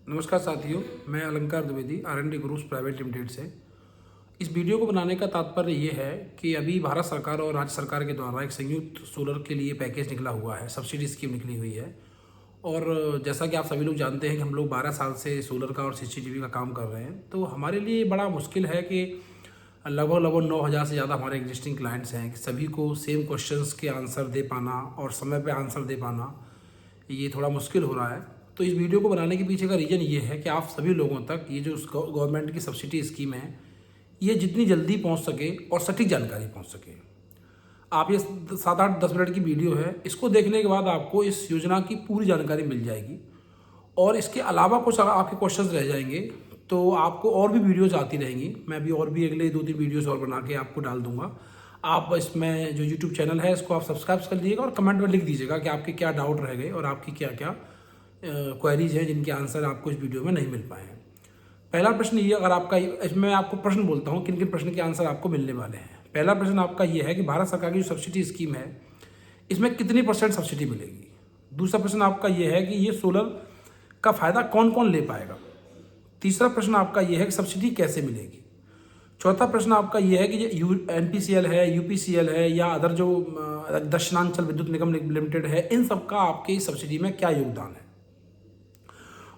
नमस्कार साथियों, मैं अलंकार Dwivedi R&D groups private limited से। इस वीडियो को बनाने का तात्पर्य ये है कि अभी भारत सरकार और राज्य सरकार के द्वारा एक संयुक्त सोलर के लिए पैकेज निकला हुआ है, सब्सिडी स्कीम निकली हुई है। और जैसा कि आप सभी लोग जानते हैं कि हम लोग 12 साल से सोलर का और CCTV का काम कर रहे हैं, तो हमारे लिए बड़ा मुश्किल है कि लगभग 9,000 से ज़्यादा हमारे एग्जिस्टिंग क्लाइंट्स हैं कि सभी को सेम क्वेश्चंस के आंसर दे पाना और समय पे आंसर दे पाना, ये थोड़ा मुश्किल हो रहा है। तो इस वीडियो को बनाने के पीछे का रीज़न ये है कि आप सभी लोगों तक ये जो गवर्नमेंट की सब्सिडी स्कीम है, ये जितनी जल्दी पहुंच सके और सटीक जानकारी पहुंच सके। आप ये 7-8-10 मिनट की वीडियो है, इसको देखने के बाद आपको इस योजना की पूरी जानकारी मिल जाएगी। और इसके अलावा कुछ अगर आपके क्वेश्चंस रह जाएंगे तो आपको और भी वीडियोज़ आती रहेंगी। मैं अभी और भी अगले 2-3 वीडियोज़ और बना के आपको डाल दूँगा। आप इसमें जो यूट्यूब चैनल है इसको आप सब्सक्राइब कर लीजिएगा और कमेंट में लिख दीजिएगा कि आपके क्या डाउट रह गए और आपकी क्या क्या क्वेरीज हैं जिनके आंसर आपको इस वीडियो में नहीं मिल पाए हैं। पहला प्रश्न ये, अगर आपका, इसमें आपको प्रश्न बोलता हूँ किन किन प्रश्न के आंसर आपको मिलने वाले हैं। पहला प्रश्न आपका ये है कि भारत सरकार की जो सब्सिडी स्कीम है इसमें कितनी % सब्सिडी मिलेगी। दूसरा प्रश्न आपका ये है कि ये सोलर का फ़ायदा कौन कौन ले पाएगा। तीसरा प्रश्न आपका ये है कि सब्सिडी कैसे मिलेगी। चौथा प्रश्न आपका ये है कि ये NPCL है, UPCL है या अदर जो दक्षिणांचल विद्युत निगम लिमिटेड है, इन सब का आपके इस सब्सिडी में क्या योगदान है।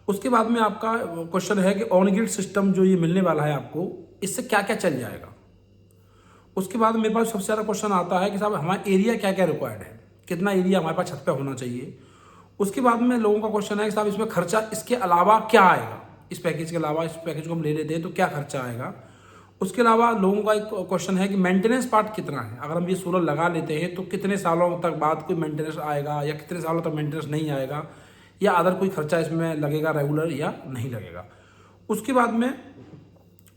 उसके बाद में आपका क्वेश्चन है कि ऑन ग्रिड सिस्टम जो ये मिलने वाला है आपको, इससे क्या क्या चल जाएगा। उसके बाद मेरे पास सबसे ज़्यादा क्वेश्चन आता है कि साहब हमारा एरिया क्या क्या रिक्वायर्ड है, कितना एरिया हमारे पास छत पे होना चाहिए। उसके बाद में लोगों का क्वेश्चन है कि साहब इसमें खर्चा इसके अलावा क्या आएगा, इस पैकेज के अलावा, इस पैकेज को हम ले लेते हैं तो क्या खर्चा आएगा। उसके अलावा लोगों का एक क्वेश्चन है कि मेंटेनेंस पार्ट कितना है, अगर हम ये सोलर लगा लेते हैं तो कितने सालों तक बाद कोई मेंटेनेंस आएगा या कितने सालों तक मेंटेनेंस नहीं आएगा, या अदर कोई खर्चा इसमें लगेगा रेगुलर या नहीं लगेगा। उसके बाद में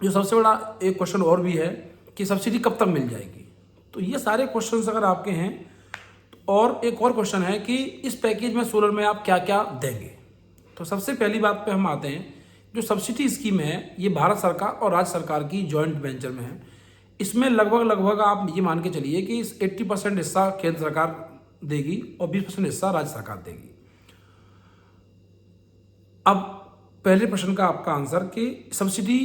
जो सबसे बड़ा एक क्वेश्चन और भी है कि सब्सिडी कब तक मिल जाएगी। तो ये सारे क्वेश्चंस अगर आपके हैं, और एक और क्वेश्चन है कि इस पैकेज में सोलर में आप क्या क्या देंगे। तो सबसे पहली बात पे हम आते हैं, जो सब्सिडी स्कीम है ये भारत सरकार और राज्य सरकार की जॉइंट वेंचर में है। इसमें लगभग आप ये मान के चलिए कि 80% हिस्सा केंद्र सरकार देगी और 20% हिस्सा राज्य सरकार देगी। अब पहले प्रश्न का आपका आंसर कि सब्सिडी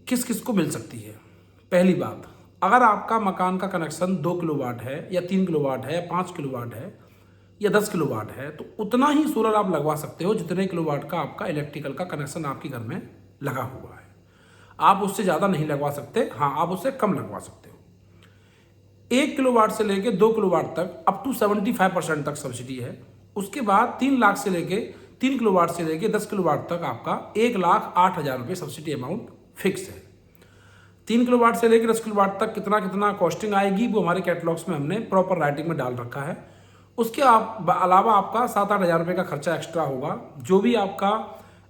किस किस को मिल सकती है। पहली बात, अगर आपका मकान का कनेक्शन 2 किलोवाट है या 3 किलोवाट है या 5 किलोवाट है या 10 किलोवाट है, तो उतना ही सोलर आप लगवा सकते हो जितने किलोवाट का आपका इलेक्ट्रिकल का कनेक्शन आपके घर में लगा हुआ है। आप उससे ज़्यादा नहीं लगवा सकते, हाँ आप उससे कम लगवा सकते हो। 1 किलोवाट से लेके 2 किलोवाट तक अप टू 75% तक सब्सिडी है। उसके बाद 3 लाख से लेके 3 किलोवाट से लेके 10 किलोवाट तक आपका 1,08,000 रुपये सब्सिडी अमाउंट फिक्स है। 3 किलोवाट से लेकर 10 किलोवाट तक कितना कितना कॉस्टिंग आएगी वो हमारे कैटलॉग्स में हमने प्रॉपर राइटिंग में डाल रखा है। उसके अलावा आपका 7-8 हज़ार रुपये का खर्चा एक्स्ट्रा होगा। जो भी आपका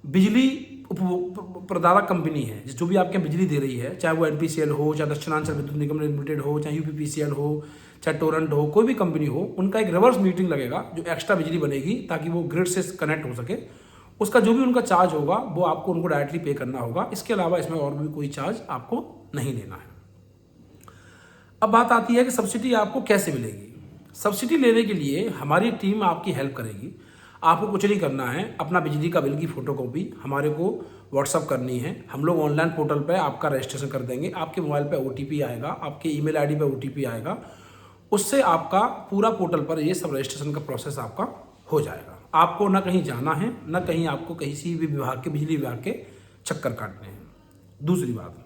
बिजली प्रदाता कंपनी है, जो भी आपके बिजली दे रही है, चाहे वो NPCL हो, चाहे दक्षिणांचल विद्युत निगम लिमिटेड हो, चाहे UPPCL हो, चाहे टोरेंट हो, कोई भी कंपनी हो, उनका एक रिवर्स मीटरिंग लगेगा जो एक्स्ट्रा बिजली बनेगी ताकि वो ग्रिड से कनेक्ट हो सके। उसका जो भी उनका चार्ज होगा वो आपको उनको डायरेक्टली पे करना होगा। इसके अलावा इसमें और भी कोई चार्ज आपको नहीं देना है। अब बात आती है कि सब्सिडी आपको कैसे मिलेगी। सब्सिडी लेने के लिए हमारी टीम आपकी हेल्प करेगी। आपको कुछ नहीं करना है, अपना बिजली का बिल की फोटोकॉपी हमारे को व्हाट्सअप करनी है। हम लोग ऑनलाइन पोर्टल पे आपका रजिस्ट्रेशन कर देंगे। आपके मोबाइल पे OTP आएगा, आपके ईमेल ID पे OTP आएगा, उससे आपका पूरा पोर्टल पर ये सब रजिस्ट्रेशन का प्रोसेस आपका हो जाएगा। आपको ना कहीं जाना है, ना कहीं आपको किसी भी विभाग के, बिजली विभाग के चक्कर काटने हैं। दूसरी बात,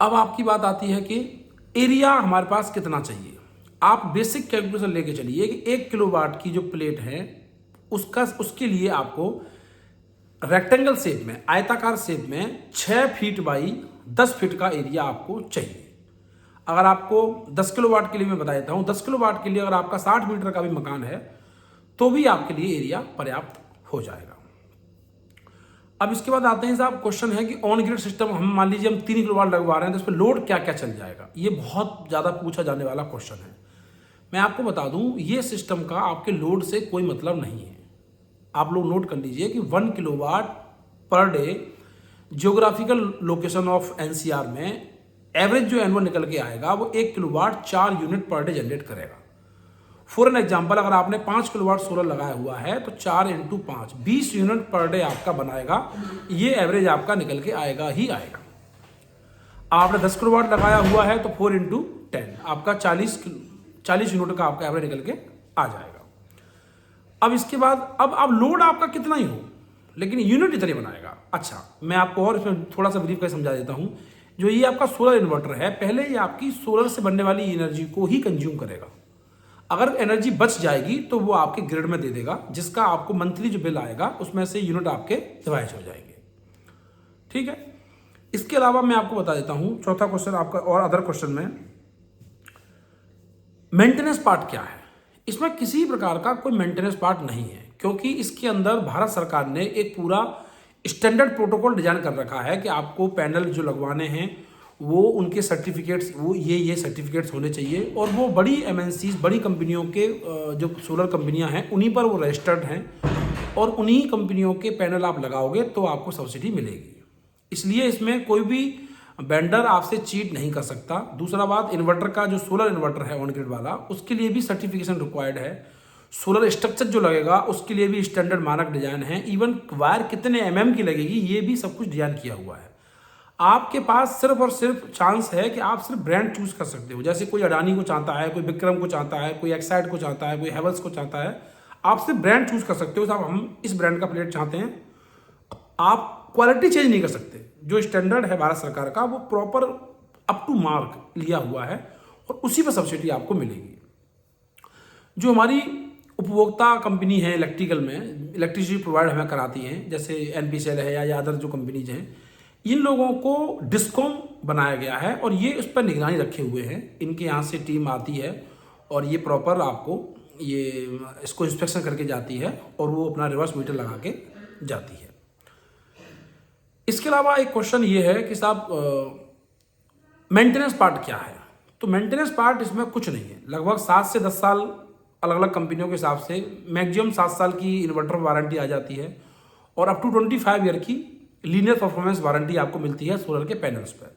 अब आपकी बात आती है कि एरिया हमारे पास कितना चाहिए। आप बेसिक कैलकुलेशन लेके चलिए कि 1 किलोवाट की जो प्लेट है उसके लिए आपको रेक्टेंगल शेप में, आयताकार शेप में 6 फीट बाई 10 फीट का एरिया आपको चाहिए। अगर आपको 10 किलोवाट के लिए मैं बता देता हूँ, 10 किलोवाट के लिए अगर आपका 60 मीटर का भी मकान है तो भी आपके लिए एरिया पर्याप्त हो जाएगा। अब इसके बाद आते हैं साहब, क्वेश्चन है कि ऑन ग्रिड सिस्टम, हम मान लीजिए हम 3 किलोवाट लगवा रहे हैं तो इस पर लोड क्या क्या चल जाएगा। ये बहुत ज़्यादा पूछा जाने वाला क्वेश्चन है। मैं आपको बता दूं, ये सिस्टम का आपके लोड से कोई मतलब नहीं है। आप लोग नोट कर लीजिए कि 1 kilowatt per day geographical location of NCR में एवरेज जो एनुअल निकल के आएगा वो 1 kilowatt 4 unit per day generate करेगा। फॉर एन एग्जाम्पल, अगर आपने 5 किलोवाट सोलर लगाया हुआ है तो 4 × 5 20 यूनिट पर डे आपका बनाएगा। ये एवरेज आपका निकल के आएगा ही आएगा। आपने 10 किलोवाट लगाया हुआ है तो 4 × 10 आपका 40 यूनिट का आपका एवरेज निकल के आ जाएगा। अब इसके बाद अब लोड आपका कितना ही हो, लेकिन यूनिट इतने बनाएगा। अच्छा, मैं आपको और इसमें थोड़ा सा ब्रीफ कर समझा देता हूँ। जो ये आपका सोलर इन्वर्टर है, पहले ये आपकी सोलर से बनने वाली एनर्जी को ही कंज्यूम करेगा। अगर एनर्जी बच जाएगी तो वो आपके ग्रिड में दे देगा, जिसका आपको मंथली जो बिल आएगा उसमें से यूनिट आपके डिवाइड हो जाएंगे। ठीक है। इसके अलावा मैं आपको बता देता हूं, चौथा क्वेश्चन आपका और अदर क्वेश्चन में मेंटेनेंस पार्ट क्या है। इसमें किसी प्रकार का कोई मेंटेनेंस पार्ट नहीं है, क्योंकि इसके अंदर भारत सरकार ने एक पूरा स्टैंडर्ड प्रोटोकॉल डिजाइन कर रखा है कि आपको पैनल जो लगवाने हैं वो उनके सर्टिफिकेट्स, वो ये सर्टिफिकेट्स होने चाहिए, और वो बड़ी एमएनसीज, बड़ी कंपनियों के जो सोलर कंपनियां हैं उन्हीं पर वो रजिस्टर्ड हैं, और उन्हीं कंपनियों के पैनल आप लगाओगे तो आपको सब्सिडी मिलेगी। इसलिए इसमें कोई भी वेंडर आपसे चीट नहीं कर सकता। दूसरा बात, इन्वर्टर का जो सोलर इन्वर्टर है ऑन ग्रिड वाला, उसके लिए भी सर्टिफिकेशन रिक्वायर्ड है। सोलर स्ट्रक्चर जो लगेगा उसके लिए भी स्टैंडर्ड मानक डिजाइन है। इवन वायर कितने mm की लगेगी ये भी सब कुछ डिजाइन किया हुआ है। आपके पास सिर्फ और सिर्फ चांस है कि आप सिर्फ ब्रांड चूज कर सकते हो। जैसे कोई अडानी को चाहता है, कोई विक्रम को चाहता है, कोई एक्साइड को चाहता है, कोई हेवल्स को चाहता है, आप सिर्फ ब्रांड चूज कर सकते हो। साहब हम इस ब्रांड का प्लेट चाहते हैं, आप क्वालिटी चेंज नहीं कर सकते। जो स्टैंडर्ड है भारत सरकार का वो प्रॉपर अप टू मार्क लिया हुआ है, और उसी पर सब्सिडी आपको मिलेगी। जो हमारी उपभोक्ता कंपनी है इलेक्ट्रिकल में, इलेक्ट्रिसिटी प्रोवाइड हमें कराती हैं, जैसे एनपीसीएल है या अदर जो कंपनीज हैं, इन लोगों को डिस्कॉम बनाया गया है और ये उस पर निगरानी रखे हुए हैं। इनके यहाँ से टीम आती है और ये प्रॉपर आपको ये इसको इंस्पेक्शन करके जाती है और वो अपना रिवर्स मीटर लगा के जाती है। इसके अलावा एक क्वेश्चन ये है कि साहब मेंटेनेंस पार्ट क्या है। तो मेंटेनेंस पार्ट इसमें कुछ नहीं है। लगभग 7 से 10 साल अलग अलग कंपनियों के हिसाब से मैक्सिमम 7 साल की इन्वर्टर वारंटी आ जाती है, और अप टू 25 ईयर की लीनियर परफॉर्मेंस वारंटी आपको मिलती है सोलर के पैनल्स पर।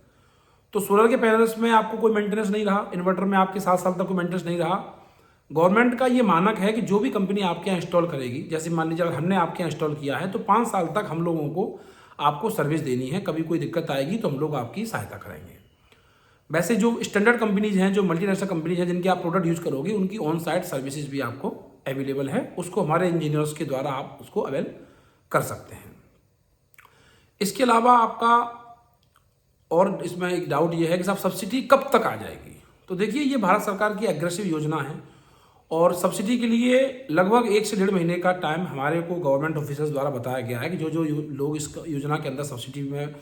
तो सोलर के पैनल्स में आपको कोई मेंटेनेंस नहीं रहा, इन्वर्टर में आपके 7 साल तक कोई मेंटेनेंस नहीं रहा। गवर्नमेंट का ये मानक है कि जो भी कंपनी आपके यहाँ इंस्टॉल करेगी, जैसे मान लीजिए अगर हमने आपके यहाँ इंस्टॉल किया है तो 5 साल तक हम लोगों को आपको सर्विस देनी है। कभी कोई दिक्कत आएगी तो हम लोग आपकी सहायता करेंगे। वैसे जो स्टैंडर्ड कंपनीज हैं, जो मल्टीनेशनल कंपनीज हैं जिनके आप प्रोडक्ट यूज़ करोगे, उनकी ऑन साइट सर्विसेज भी आपको अवेलेबल है। उसको हमारे इंजीनियर्स के द्वारा आप उसको अवेल कर सकते हैं। इसके अलावा आपका और इसमें एक डाउट ये है कि साहब सब्सिडी कब तक आ जाएगी। तो देखिए, ये भारत सरकार की एग्रेसिव योजना है और सब्सिडी के लिए लगभग 1 से 1.5 महीने का टाइम हमारे को गवर्नमेंट ऑफिसर्स द्वारा बताया गया है कि जो लोग इस योजना के अंदर सब्सिडी में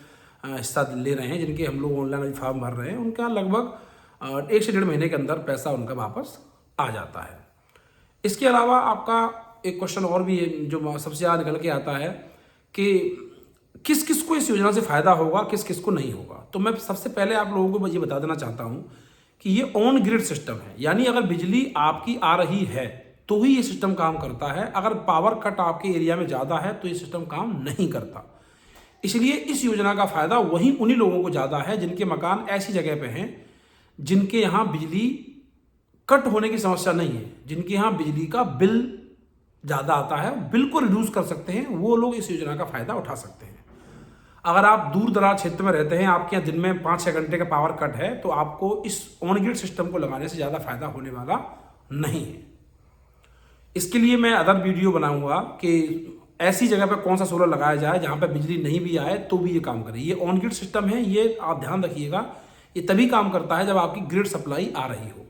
हिस्सा ले रहे हैं, जिनके हम लोग ऑनलाइन अभी फॉर्म भर रहे हैं, उनका लगभग 1 से 1.5 महीने के अंदर पैसा उनका वापस आ जाता है। इसके अलावा आपका एक क्वेश्चन और भी है जो सबसे ज़्यादा निकल के आता है कि किस किस को इस योजना से फ़ायदा होगा, किस किस को नहीं होगा। तो मैं सबसे पहले आप लोगों को ये बता देना चाहता हूँ कि ये ऑन ग्रिड सिस्टम है, यानी अगर बिजली आपकी आ रही है तो ही ये सिस्टम काम करता है। अगर पावर कट आपके एरिया में ज़्यादा है तो ये सिस्टम काम नहीं करता। इसलिए इस योजना का फ़ायदा उन्हीं लोगों को ज़्यादा है जिनके मकान ऐसी जगह पे हैं जिनके यहाँ बिजली कट होने की समस्या नहीं है, जिनके यहाँ बिजली का बिल ज़्यादा आता है, बिल को रिड्यूस कर सकते हैं, वो लोग इस योजना का फ़ायदा उठा सकते हैं। अगर आप दूर दराज क्षेत्र में रहते हैं, आपके यहाँ दिन में 5-6 घंटे का पावर कट है, तो आपको इस ऑन ग्रिड सिस्टम को लगाने से ज़्यादा फायदा होने वाला नहीं है। इसके लिए मैं अदर वीडियो बनाऊंगा कि ऐसी जगह पर कौन सा सोलर लगाया जाए जहाँ पर बिजली नहीं भी आए तो भी ये काम करे। ये ऑन ग्रिड सिस्टम है, ये आप ध्यान रखिएगा। ये तभी काम करता है जब आपकी ग्रिड सप्लाई आ रही हो।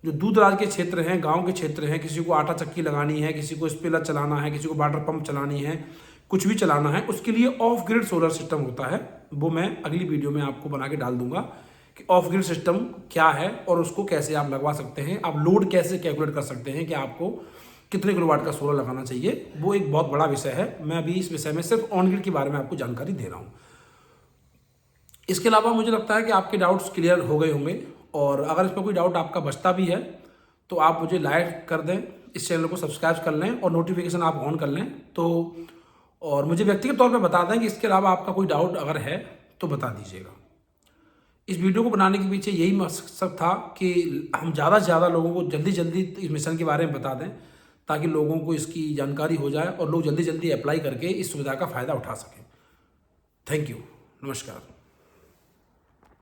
जो दूर दराज के क्षेत्र हैं, गाँव के क्षेत्र हैं, किसी को आटा चक्की लगानी है, किसी को स्पिलर चलाना है, किसी को वाटर पंप चलानी है, कुछ भी चलाना है, उसके लिए ऑफ ग्रिड सोलर सिस्टम होता है। वो मैं अगली वीडियो में आपको बना के डाल दूंगा कि ऑफ ग्रिड सिस्टम क्या है और उसको कैसे आप लगवा सकते हैं, आप लोड कैसे कैलकुलेट कर सकते हैं कि आपको कितने किलोवाट का सोलर लगाना चाहिए। वो एक बहुत बड़ा विषय है। मैं अभी इस विषय में सिर्फ ऑन ग्रिड के बारे में आपको जानकारी दे रहा हूँ। इसके अलावा मुझे लगता है कि आपके डाउट्स क्लियर हो गए होंगे, और अगर इसमें कोई डाउट आपका बचता भी है तो आप मुझे लाइक कर दें, इस चैनल को सब्सक्राइब कर लें और नोटिफिकेशन आप ऑन कर लें। तो और मुझे व्यक्तिगत तौर पे बता दें कि इसके अलावा आपका कोई डाउट अगर है तो बता दीजिएगा। इस वीडियो को बनाने के पीछे यही मकसद था कि हम ज़्यादा से ज़्यादा लोगों को जल्दी जल्दी इस मिशन के बारे में बता दें, ताकि लोगों को इसकी जानकारी हो जाए और लोग जल्दी जल्दी अप्लाई करके इस सुविधा का फ़ायदा उठा सकें। Thank you. नमस्कार।